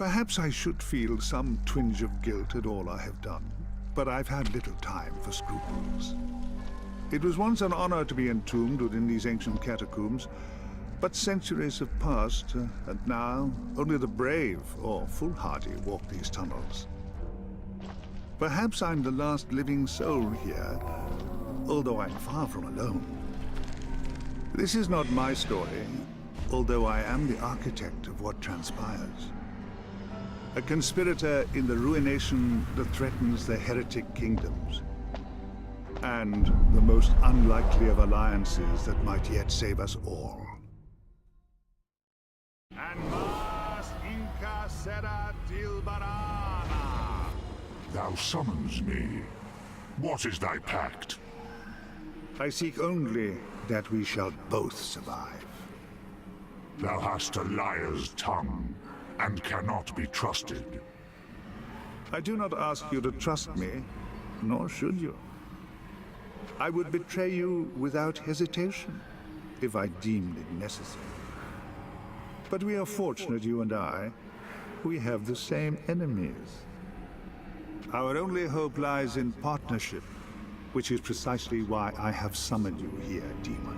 Perhaps I should feel some twinge of guilt at all I have done, but I've had little time for scruples. It was once an honor to be entombed within these ancient catacombs, but centuries have passed, and now only the brave or foolhardy walk these tunnels. Perhaps I'm the last living soul here, although I'm far from alone. This is not my story, although I am the architect of what transpires. A conspirator in the ruination that threatens the heretic kingdoms, and the most unlikely of alliances that might yet save us all. And Mas Inca Sera Tilbarana. Thou summons me. What is thy pact? I seek only that we shall both survive. Thou hast a liar's tongue, and cannot be trusted. I do not ask you to trust me, nor should you. I would betray you without hesitation, if I deemed it necessary. But we are fortunate, you and I. We have the same enemies. Our only hope lies in partnership, which is precisely why I have summoned you here, demon.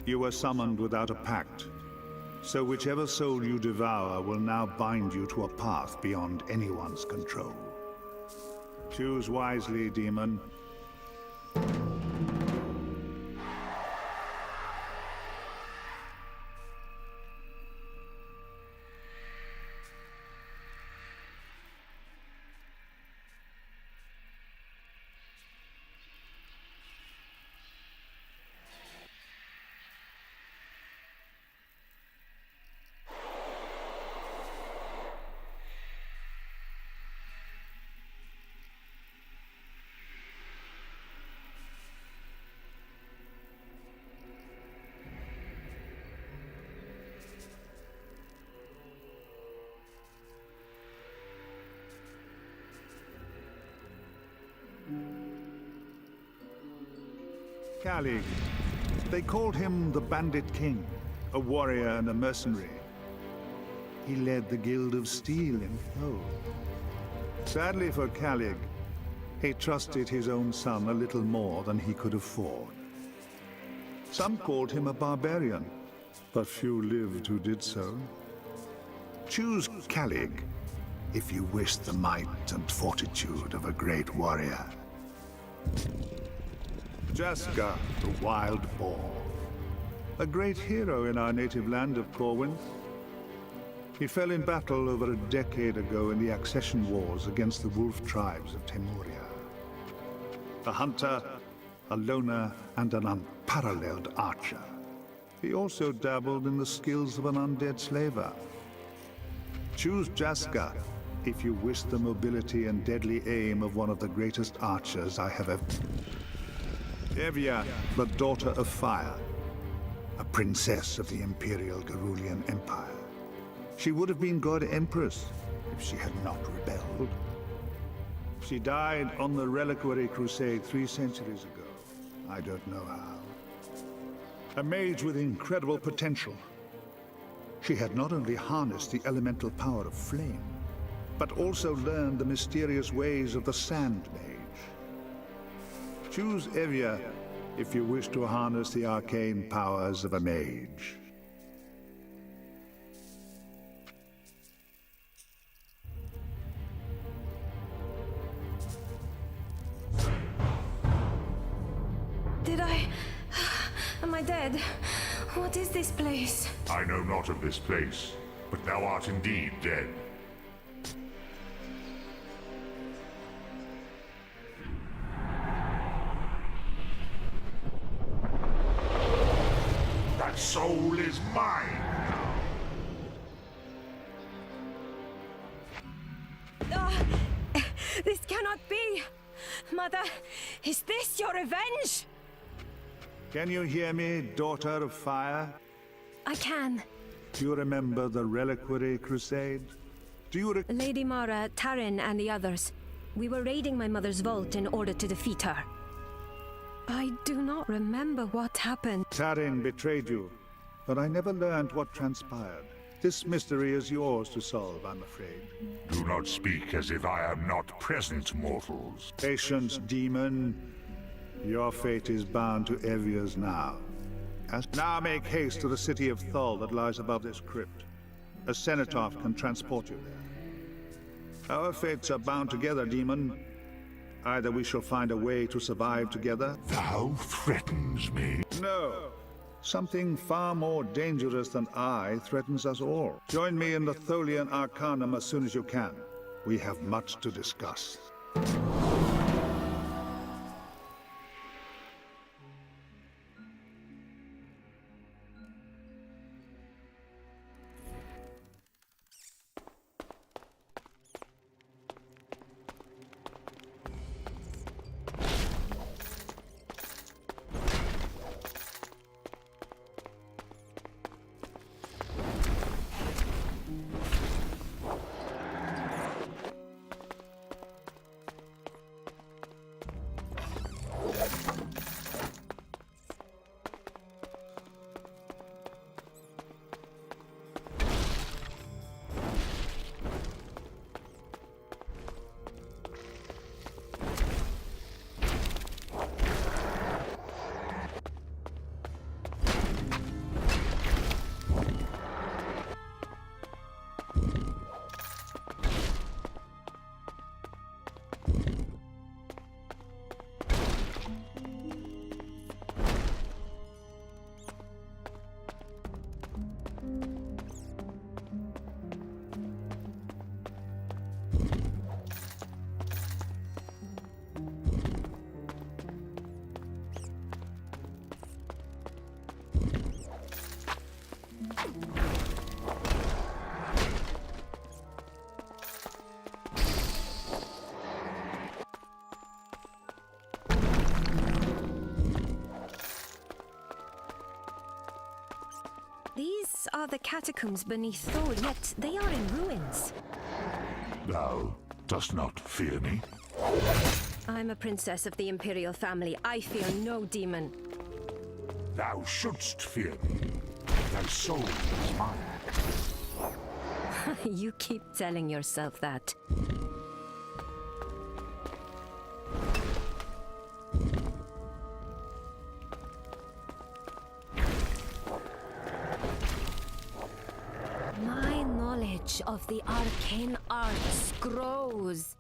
You were summoned without a pact, so whichever soul you devour will now bind you to a path beyond anyone's control. Choose wisely, demon. Calig. They called him the Bandit King, a warrior and a mercenary. He led the Guild of Steel in Flow. Sadly for Calig, he trusted his own son a little more than he could afford. Some called him a barbarian, but few lived who did so. Choose Calig if you wish the might and fortitude of a great warrior. Jaska, the Wild Boar. A great hero in our native land of Corwin. He fell in battle over a decade ago in the accession wars against the wolf tribes of Temuria. A hunter, a loner, and an unparalleled archer. He also dabbled in the skills of an undead slaver. Choose Jaska if you wish the mobility and deadly aim of one of the greatest archers I have ever... Evia, the Daughter of Fire, a princess of the Imperial Garulian Empire. She would have been God Empress if she had not rebelled. She died on the Reliquary Crusade 3 centuries ago. I don't know how. A mage with incredible potential. She had not only harnessed the elemental power of flame, but also learned the mysterious ways of the Sand Mage. Choose Evia if you wish to harness the arcane powers of a mage. I dead? What is this place? I know not of this place, but thou art indeed dead. That soul is mine now. This cannot be! Mother, is this your revenge? Can you hear me, daughter of fire? I can. Do you remember the Reliquary Crusade? Do you Lady Mara, Tarin, and the others. We were raiding my mother's vault in order to defeat her. I do not remember what happened. Tarin betrayed you, but I never learned what transpired. This mystery is yours to solve, I'm afraid. Do not speak as if I am not present, mortals. Patience, demon. Your fate is bound to Evia's now. Now make haste to the city of Thul that lies above this crypt. A Cenotaph can transport you there. Our fates are bound together, demon. Either we shall find a way to survive together. Thou threatens me. No. Something far more dangerous than I threatens us all. Join me in the Tholian Arcanum as soon as you can. We have much to discuss. These are the catacombs beneath Thor, yet they are in ruins. Thou dost not fear me? I'm a princess of the Imperial family. I fear no demon. Thou shouldst fear me. Thy soul is mine. You keep telling yourself that. My knowledge of the arcane arts grows.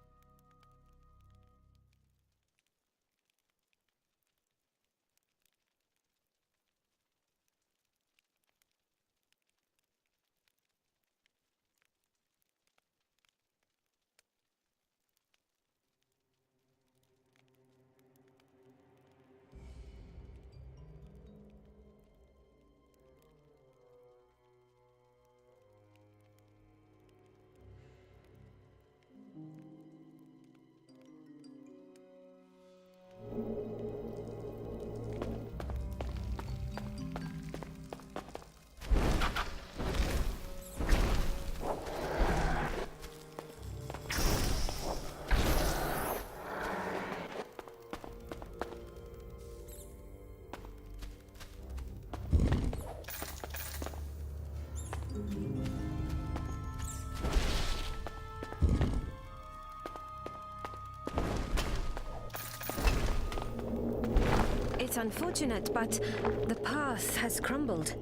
It's unfortunate, but the path has crumbled.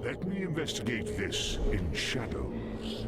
Let me investigate this in shadows.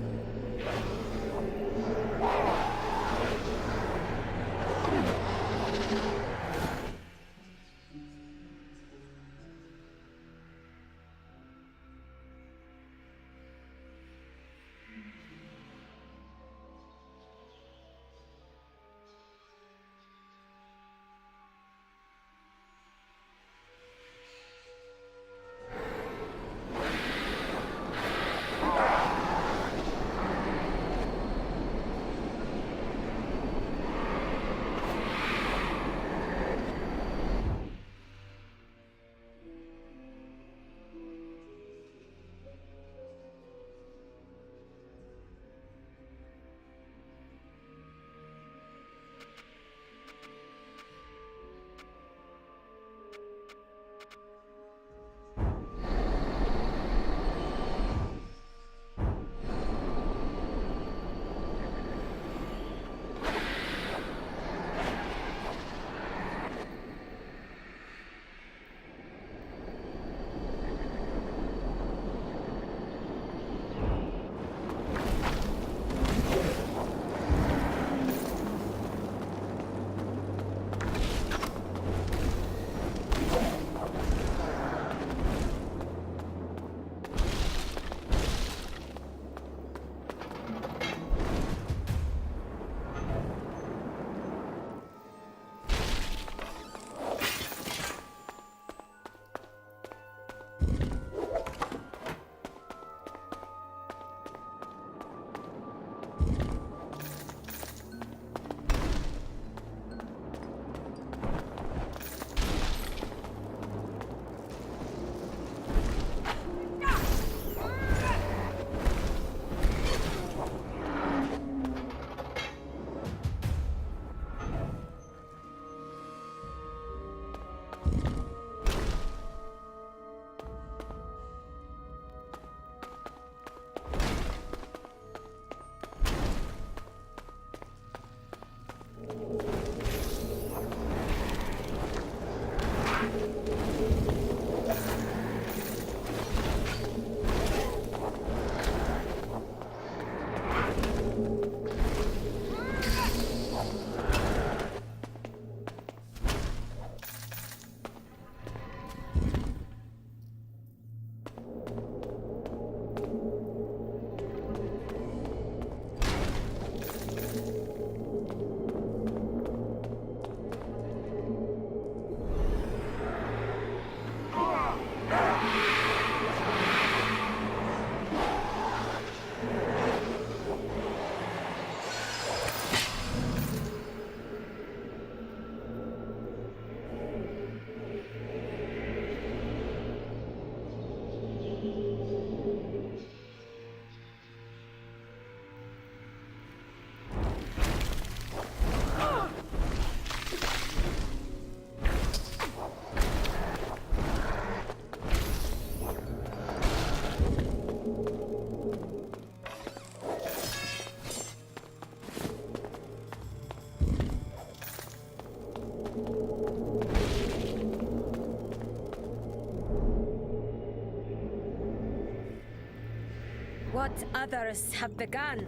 What others have begun,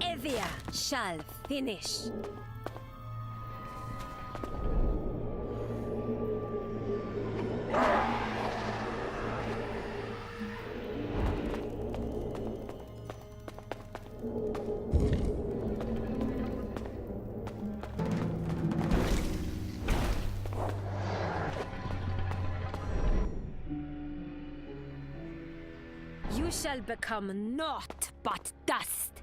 Evia shall finish. You shall become naught but dust.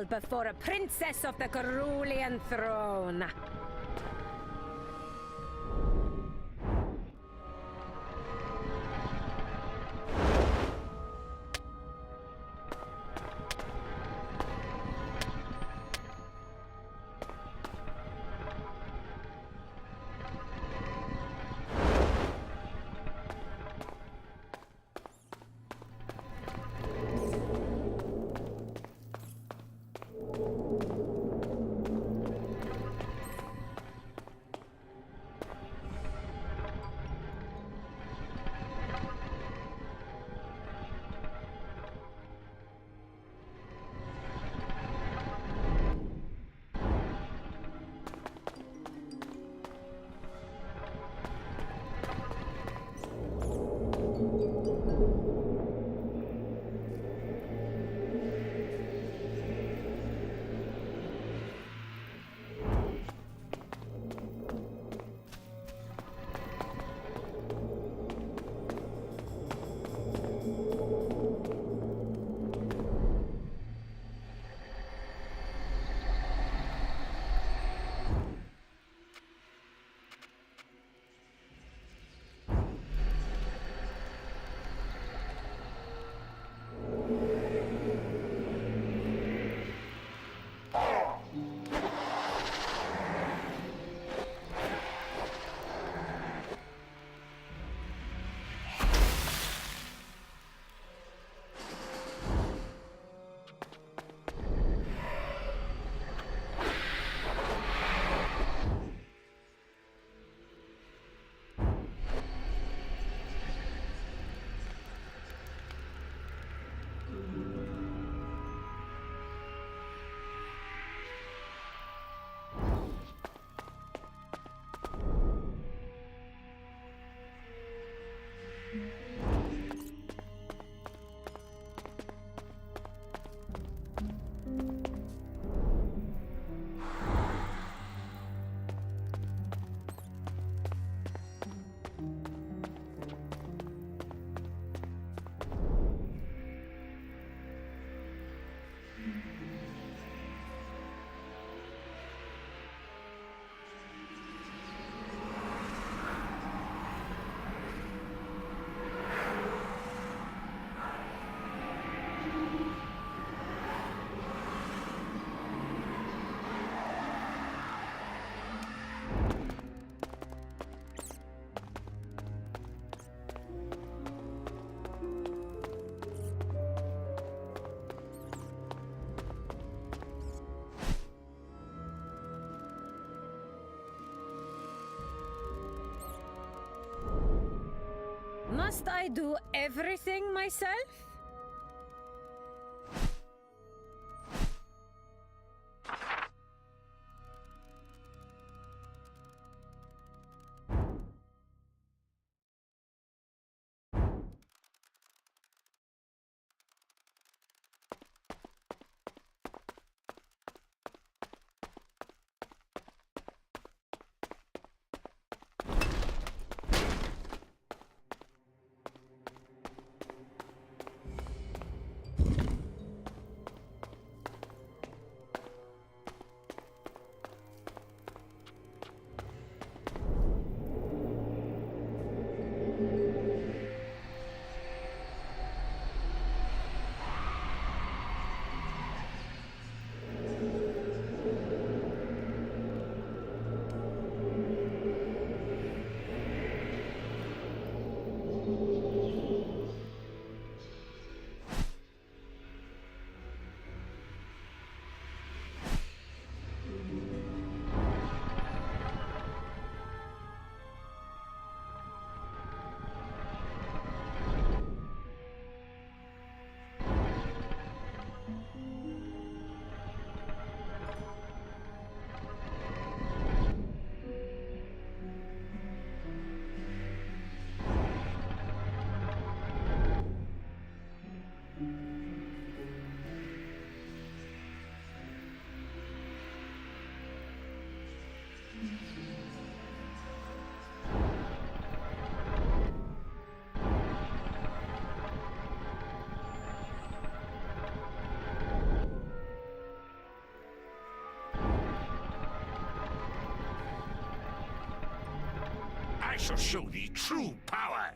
tremble before a princess of the Cerulean throne. Must I do everything myself? I shall show thee true power.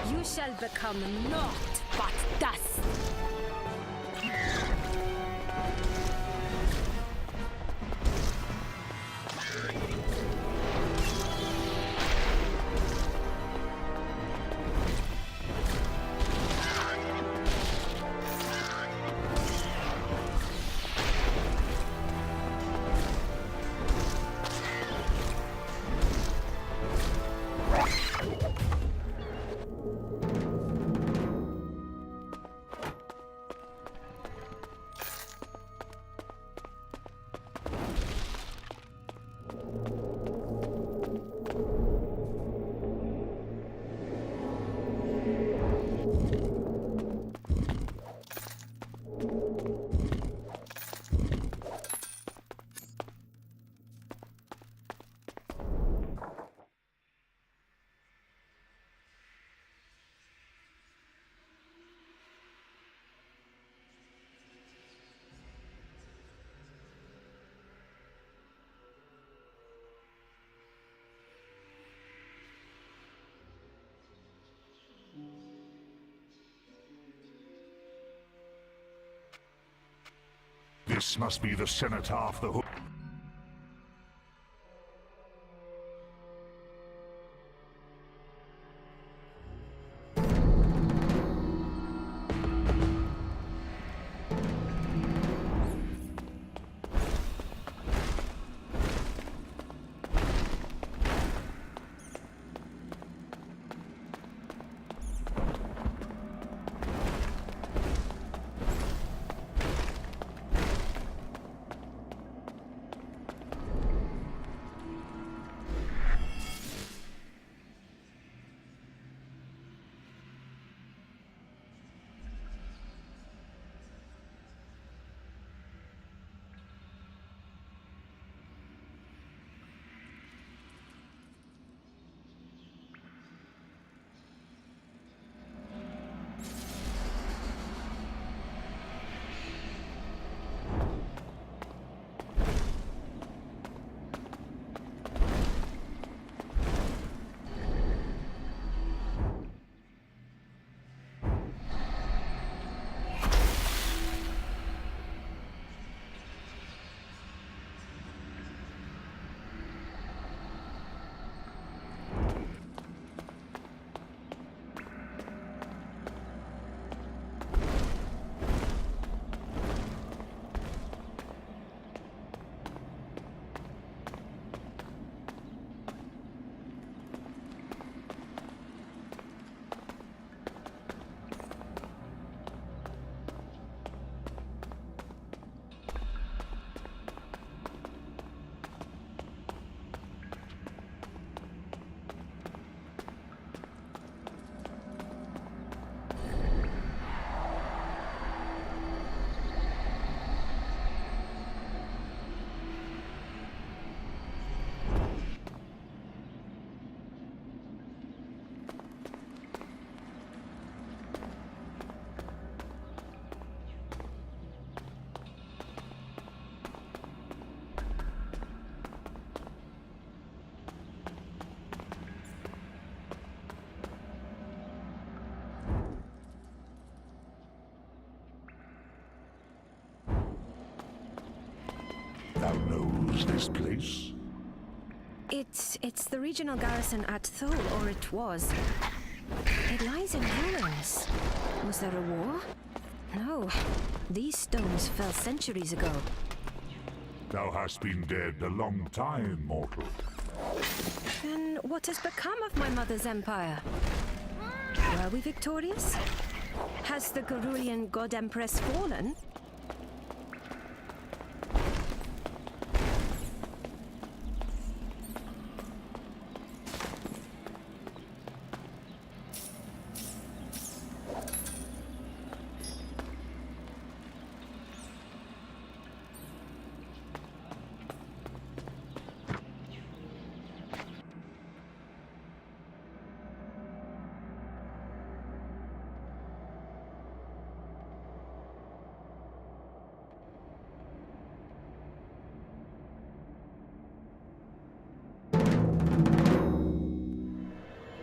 You shall become naught but dust. This must be the cenotaph the hook. Thou knows this place? It's the regional garrison at Thule, or it was. It lies in ruins. Was there a war? No. These stones fell centuries ago. Thou hast been dead a long time, mortal. Then what has become of my mother's empire? Were we victorious? Has the Gerulian god empress fallen?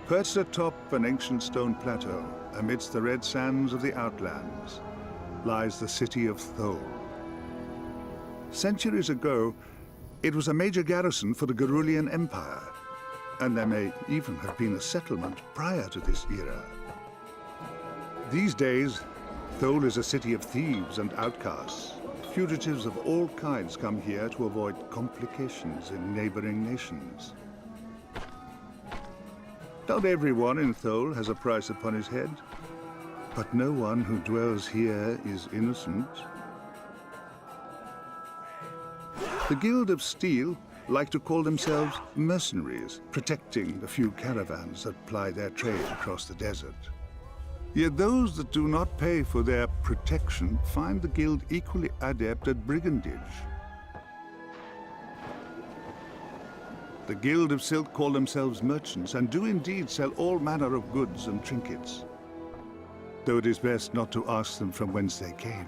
Perched atop an ancient stone plateau, amidst the red sands of the Outlands, lies the city of Thole. Centuries ago, it was a major garrison for the Gerulian Empire, and there may even have been a settlement prior to this era. These days, Thole is a city of thieves and outcasts. Fugitives of all kinds come here to avoid complications in neighboring nations. Not everyone in Thole has a price upon his head, but no one who dwells here is innocent. The Guild of Steel like to call themselves mercenaries, protecting the few caravans that ply their trade across the desert. Yet those that do not pay for their protection find the Guild equally adept at brigandage. The Guild of Silk call themselves merchants and do indeed sell all manner of goods and trinkets, though it is best not to ask them from whence they came.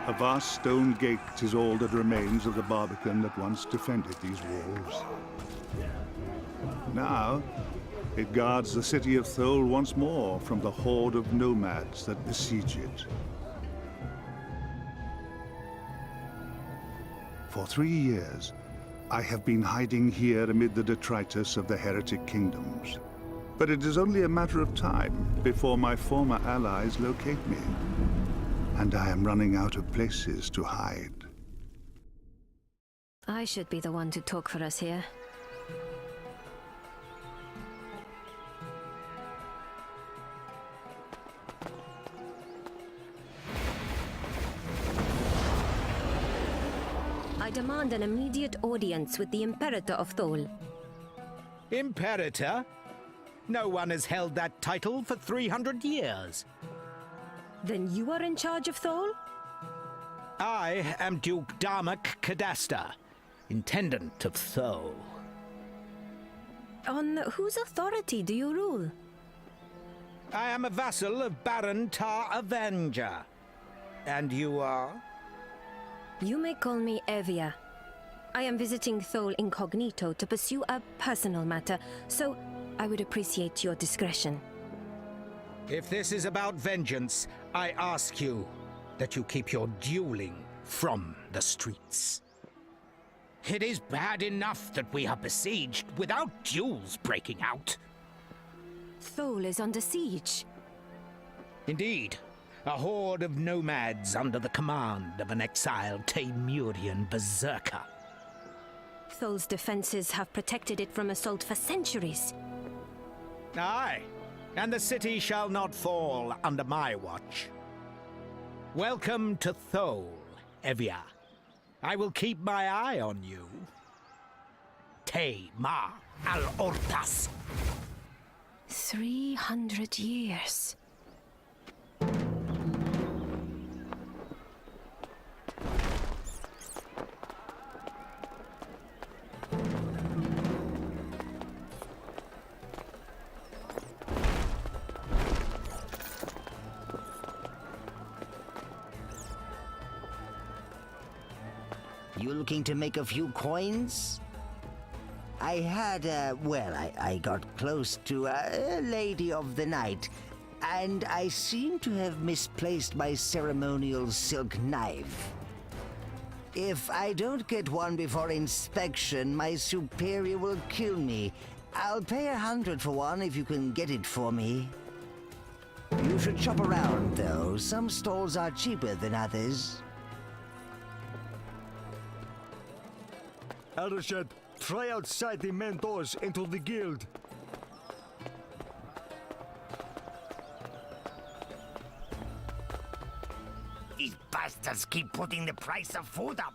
A vast stone gate is all that remains of the barbican that once defended these walls. Now, it guards the city of Thole once more from the horde of nomads that besiege it. For 3 years, I have been hiding here amid the detritus of the heretic kingdoms. But it is only a matter of time before my former allies locate me. And I am running out of places to hide. I should be the one to talk for us here. I demand an immediate audience with the Imperator of Thole. Imperator? No one has held that title for 300 years. Then you are in charge of Thole? I am Duke Darmok Cadasta, Intendant of Thole. On whose authority do you rule? I am a vassal of Baron Tar Avenger. And you are? You may call me Evia. I am visiting Thole incognito to pursue a personal matter, so I would appreciate your discretion. If this is about vengeance, I ask you that you keep your dueling from the streets. It is bad enough that we are besieged without duels breaking out. Thole is under siege. Indeed, a horde of nomads under the command of an exiled Taimurian berserker. Thole's defenses have protected it from assault for centuries. Aye, and the city shall not fall under my watch. Welcome to Thole, Evia. I will keep my eye on you. Te Ma al-Ortas. 300 years. You looking to make a few coins? I had, I got close to a lady of the night, and I seem to have misplaced my ceremonial silk knife. If I don't get one before inspection, my superior will kill me, I'll pay 100 for one if you can get it for me. You should shop around, though. Some stalls are cheaper than others. Eldershed, try outside the main doors into the guild. These bastards keep putting the price of food up.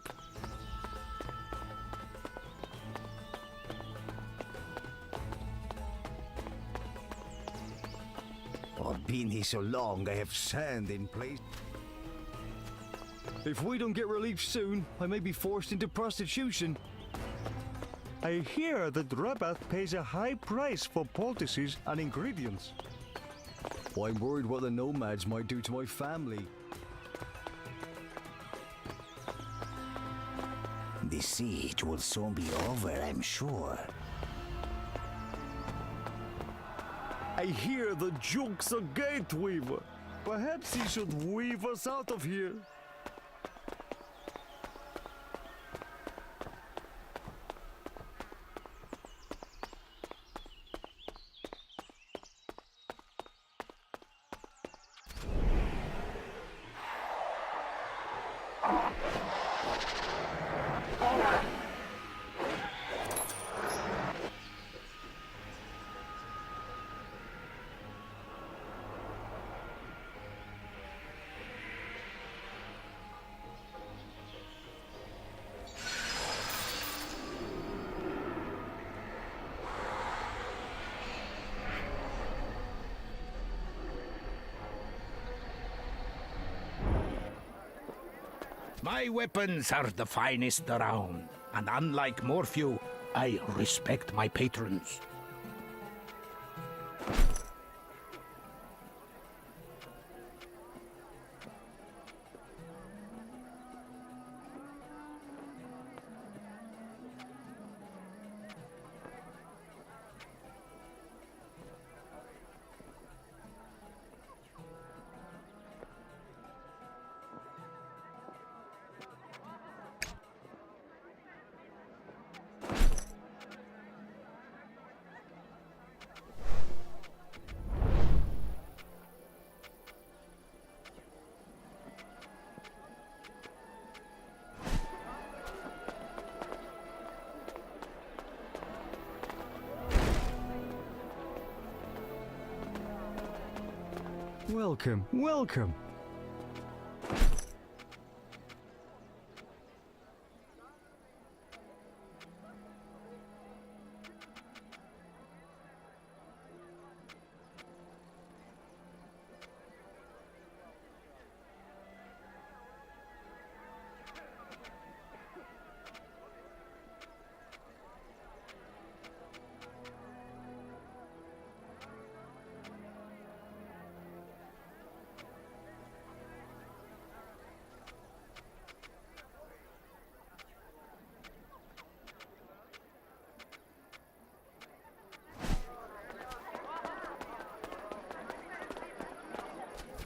I've been here so long, I have sand in place. If we don't get relief soon, I may be forced into prostitution. I hear that Rabath pays a high price for poultices and ingredients. I'm worried what the nomads might do to my family. The siege will soon be over, I'm sure. I hear the Junk's a gateweaver. Perhaps he should weave us out of here. My weapons are the finest around, and unlike Morphew, I respect my patrons. Welcome, welcome.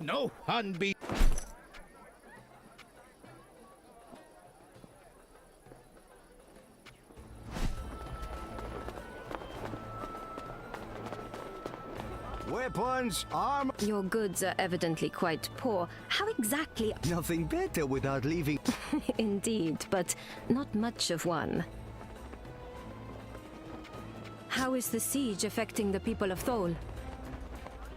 No unbe... Weapons, armor. Your goods are evidently quite poor. How exactly... Nothing better without leaving. Indeed, but not much of one. How is the siege affecting the people of Thole?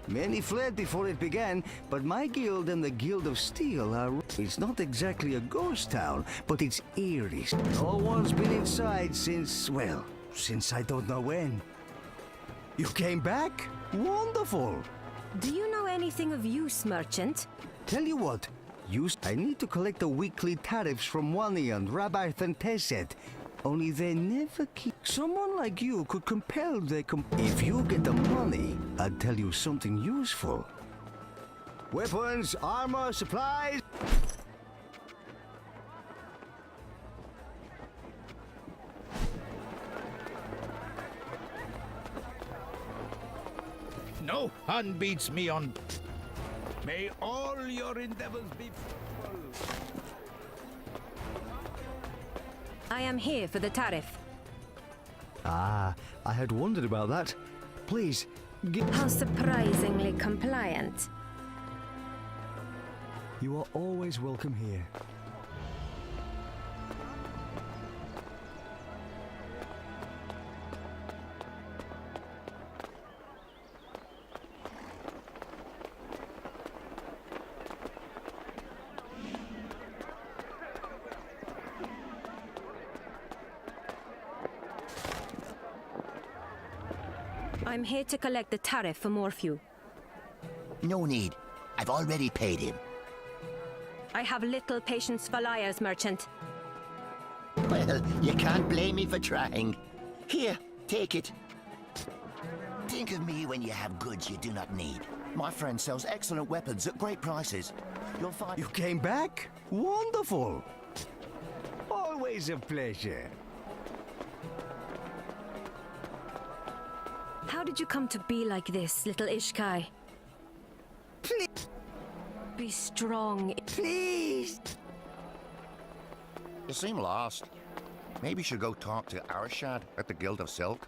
Many fled before it began, but my guild and the Guild of Steel are... It's not exactly a ghost town, but it's eerie. No one's been inside since, well, since I don't know when. You came back? Wonderful! Do you know anything of use, merchant? Tell you what, I need to collect the weekly tariffs from Wani and Rabath and Tesset. Only they never keep... Someone like you could compel their... If you get the money, I'd tell you something useful. Weapons, armor, supplies... No hun beats me on... May all your endeavors be full. I am here for the tariff. Ah, I had wondered about that. Please, How surprisingly compliant. you are always welcome here. I'm here to collect the tariff for Morphew. No need. I've already paid him. I have little patience for liars, merchant. Well, you can't blame me for trying. Here, take it. Think of me when you have goods you do not need. My friend sells excellent weapons at great prices. You'll find... You came back? Wonderful! Always a pleasure. How did you come to be like this, little Ishkai? Please, Be strong. please! You seem lost. Maybe you should go talk to Arshad at the Guild of Silk.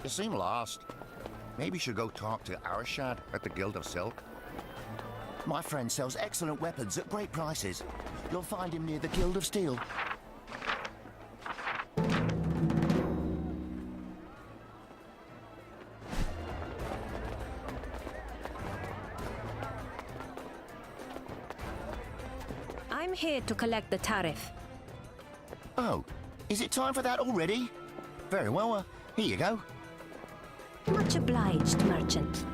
You seem lost. Maybe you should go talk to Arshad at the Guild of Silk. My friend sells excellent weapons at great prices. You'll find him near the Guild of Steel. I'm here to collect the tariff. Oh, is it time for that already? Very well, here you go. Much obliged, merchant.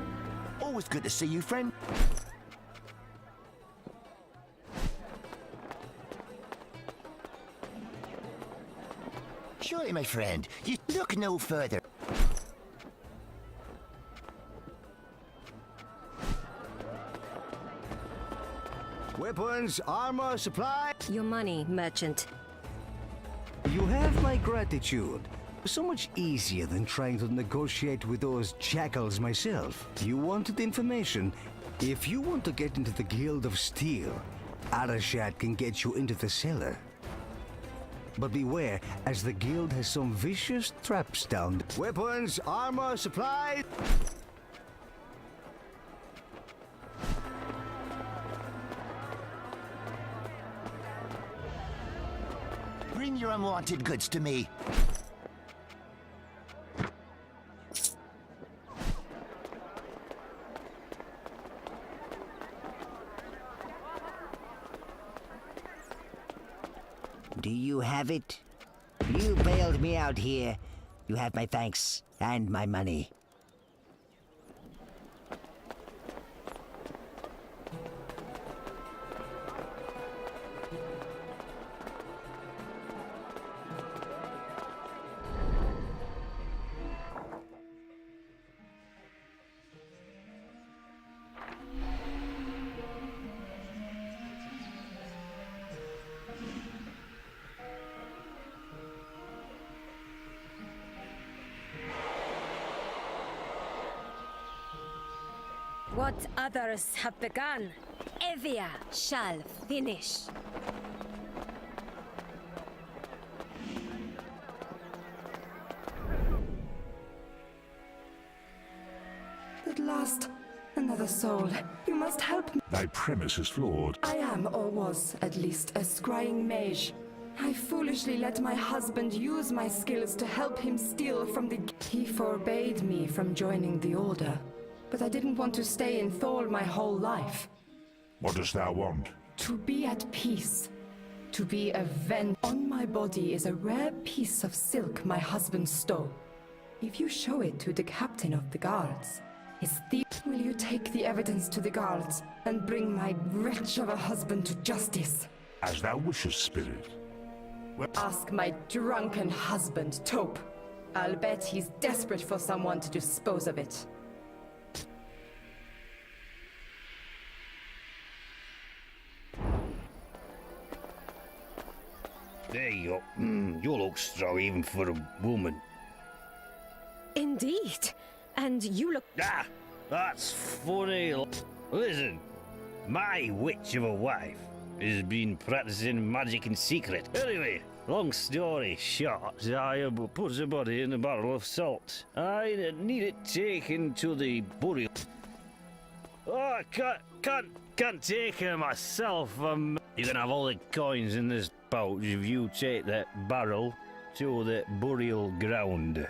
Always good to see you, friend. Surely, my friend, you look no further. Weapons, armor, supply. Your money, merchant. You have my gratitude. So much easier than trying to negotiate with those jackals myself. You wanted information. If you want to get into the Guild of Steel, Arashad can get you into the cellar. But beware, as the guild has some vicious traps down. Weapons, armor, supplies. Bring your unwanted goods to me. Do you have it? You bailed me out here. You have my thanks and my money. What others have begun, Evia shall finish. At last, another soul. You must help me. Thy premise is flawed. I am, or was, at least, a scrying mage. I foolishly let my husband use my skills to help him steal from the... He forbade me from joining the Order. But I didn't want to stay in Thor my whole life. What dost thou want? To be at peace. To be avenged on my body is a rare piece of silk my husband stole. If you show it to the captain of the guards, his thief, will you take the evidence to the guards and bring my wretch of a husband to justice? As thou wishes, spirit. Ask my drunken husband, Taupe. I'll bet he's desperate for someone to dispose of it. There you go. You look strong even for a woman. Indeed. And you look... Ah, that's funny. Listen, my witch of a wife has been practicing magic in secret. Anyway, long story short, I put the body in a barrel of salt. I need it taken to the burial. Oh, I can't take her myself. You can have all the coins in this pouch if you take that barrel to the burial ground.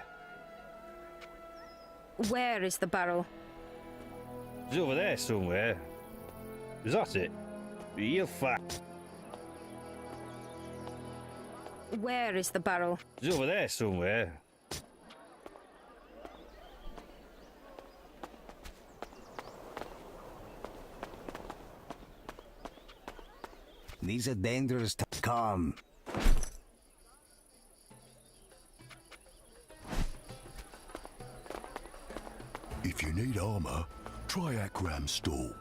Where is the barrel? It's over there somewhere. Is that it? You're fat. Where is the barrel? It's over there somewhere. These are dangerous times. Come. If you need armor, try Akram's stall.